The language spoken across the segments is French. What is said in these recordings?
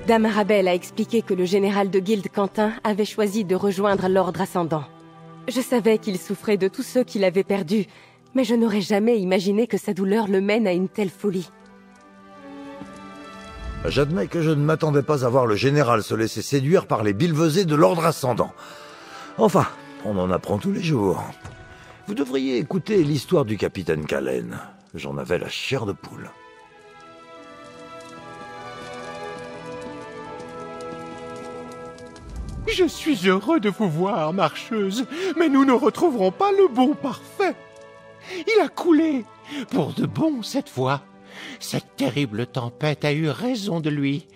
Dame Arabelle a expliqué que le général de guilde Quentin avait choisi de rejoindre l'Ordre Ascendant. Je savais qu'il souffrait de tous ceux qu'il avait perdus, mais je n'aurais jamais imaginé que sa douleur le mène à une telle folie. J'admets que je ne m'attendais pas à voir le général se laisser séduire par les billevesées de l'Ordre Ascendant. Enfin, on en apprend tous les jours. Vous devriez écouter l'histoire du capitaine Callen. J'en avais la chair de poule. Je suis heureux de vous voir, marcheuse, mais nous ne retrouverons pas le bon parfait. Il a coulé, pour de bon cette fois. Cette terrible tempête a eu raison de lui.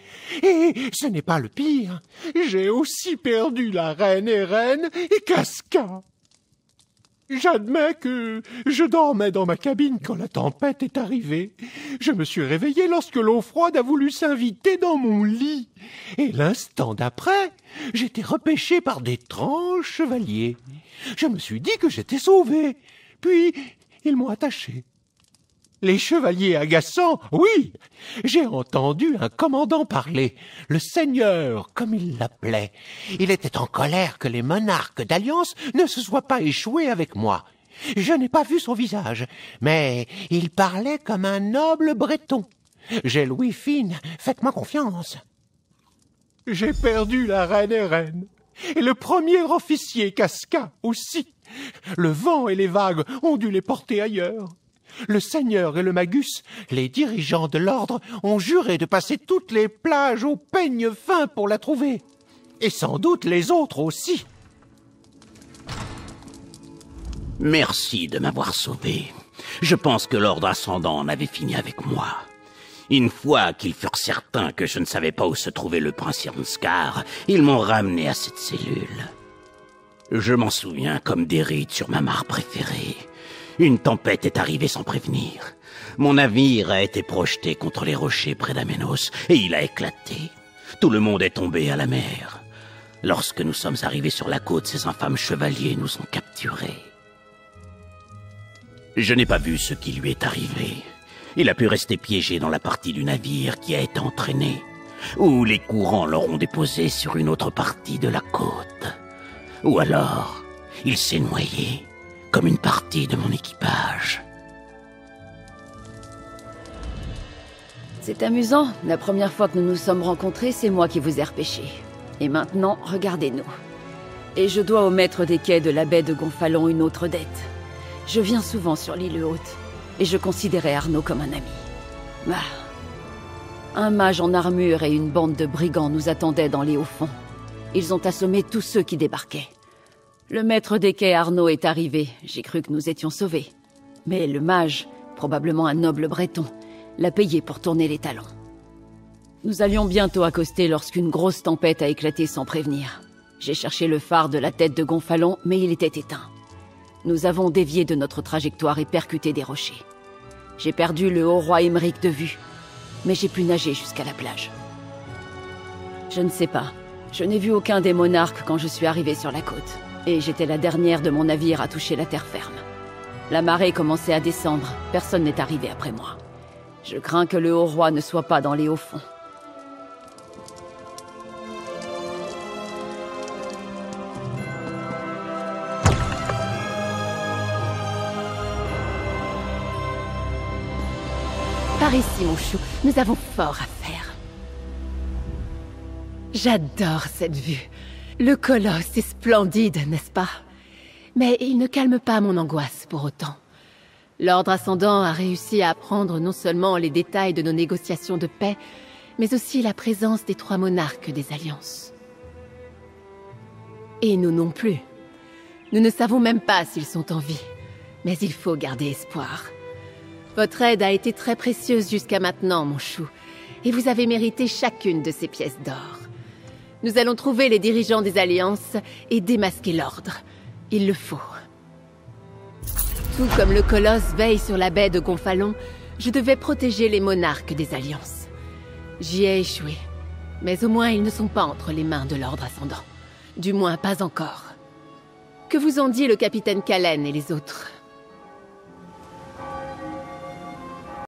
Et ce n'est pas le pire. J'ai aussi perdu la reine Eren et Casca. J'admets que je dormais dans ma cabine quand la tempête est arrivée. Je me suis réveillé lorsque l'eau froide a voulu s'inviter dans mon lit. Et l'instant d'après, j'étais repêché par d'étranges chevaliers. Je me suis dit que j'étais sauvé. Puis, ils m'ont attaché. Les chevaliers agaçants, oui, j'ai entendu un commandant parler, le seigneur, comme il l'appelait. Il était en colère que les monarques d'Alliance ne se soient pas échoués avec moi. Je n'ai pas vu son visage, mais il parlait comme un noble breton. J'ai l'ouïe fine, faites-moi confiance. J'ai perdu la reine Eren, et le premier officier Casca aussi. Le vent et les vagues ont dû les porter ailleurs. Le seigneur et le magus, les dirigeants de l'ordre, ont juré de passer toutes les plages au peigne fin pour la trouver. Et sans doute les autres aussi. Merci de m'avoir sauvé. Je pense que l'Ordre Ascendant en avait fini avec moi. Une fois qu'ils furent certains que je ne savais pas où se trouvait le prince Irnskar, ils m'ont ramené à cette cellule. Je m'en souviens comme des rides sur ma mare préférée. Une tempête est arrivée sans prévenir. Mon navire a été projeté contre les rochers près d'Amenos et il a éclaté. Tout le monde est tombé à la mer. Lorsque nous sommes arrivés sur la côte, ces infâmes chevaliers nous ont capturés. Je n'ai pas vu ce qui lui est arrivé. Il a pu rester piégé dans la partie du navire qui a été entraînée, ou les courants l'auront déposé sur une autre partie de la côte. Ou alors, il s'est noyé, comme une partie de mon équipage. C'est amusant. La première fois que nous nous sommes rencontrés, c'est moi qui vous ai repêché. Et maintenant, regardez-nous. Et je dois au maître des quais de la baie de Gonfalon une autre dette. Je viens souvent sur l'île haute, et je considérais Arnaud comme un ami. Un mage en armure et une bande de brigands nous attendaient dans les hauts-fonds. Ils ont assommé tous ceux qui débarquaient. Le maître des quais Arnaud est arrivé, j'ai cru que nous étions sauvés. Mais le mage, probablement un noble breton, l'a payé pour tourner les talons. Nous allions bientôt accoster lorsqu'une grosse tempête a éclaté sans prévenir. J'ai cherché le phare de la tête de Gonfalon, mais il était éteint. Nous avons dévié de notre trajectoire et percuté des rochers. J'ai perdu le haut roi Aymeric de vue, mais j'ai pu nager jusqu'à la plage. Je ne sais pas. Je n'ai vu aucun des monarques quand je suis arrivée sur la côte. Et j'étais la dernière de mon navire à toucher la terre ferme. La marée commençait à descendre, personne n'est arrivé après moi. Je crains que le haut roi ne soit pas dans les hauts fonds. Par ici, mon chou, nous avons fort à faire. J'adore cette vue. Le colosse est splendide, n'est-ce pas? Mais il ne calme pas mon angoisse pour autant. L'Ordre Ascendant a réussi à apprendre non seulement les détails de nos négociations de paix, mais aussi la présence des 3 monarques des Alliances. Et nous non plus. Nous ne savons même pas s'ils sont en vie. Mais il faut garder espoir. Votre aide a été très précieuse jusqu'à maintenant, mon chou, et vous avez mérité chacune de ces pièces d'or. Nous allons trouver les dirigeants des Alliances et démasquer l'Ordre. Il le faut. Tout comme le colosse veille sur la baie de Gonfalon, je devais protéger les monarques des Alliances. J'y ai échoué, mais au moins ils ne sont pas entre les mains de l'Ordre Ascendant. Du moins, pas encore. Que vous en dit le capitaine Callen et les autres?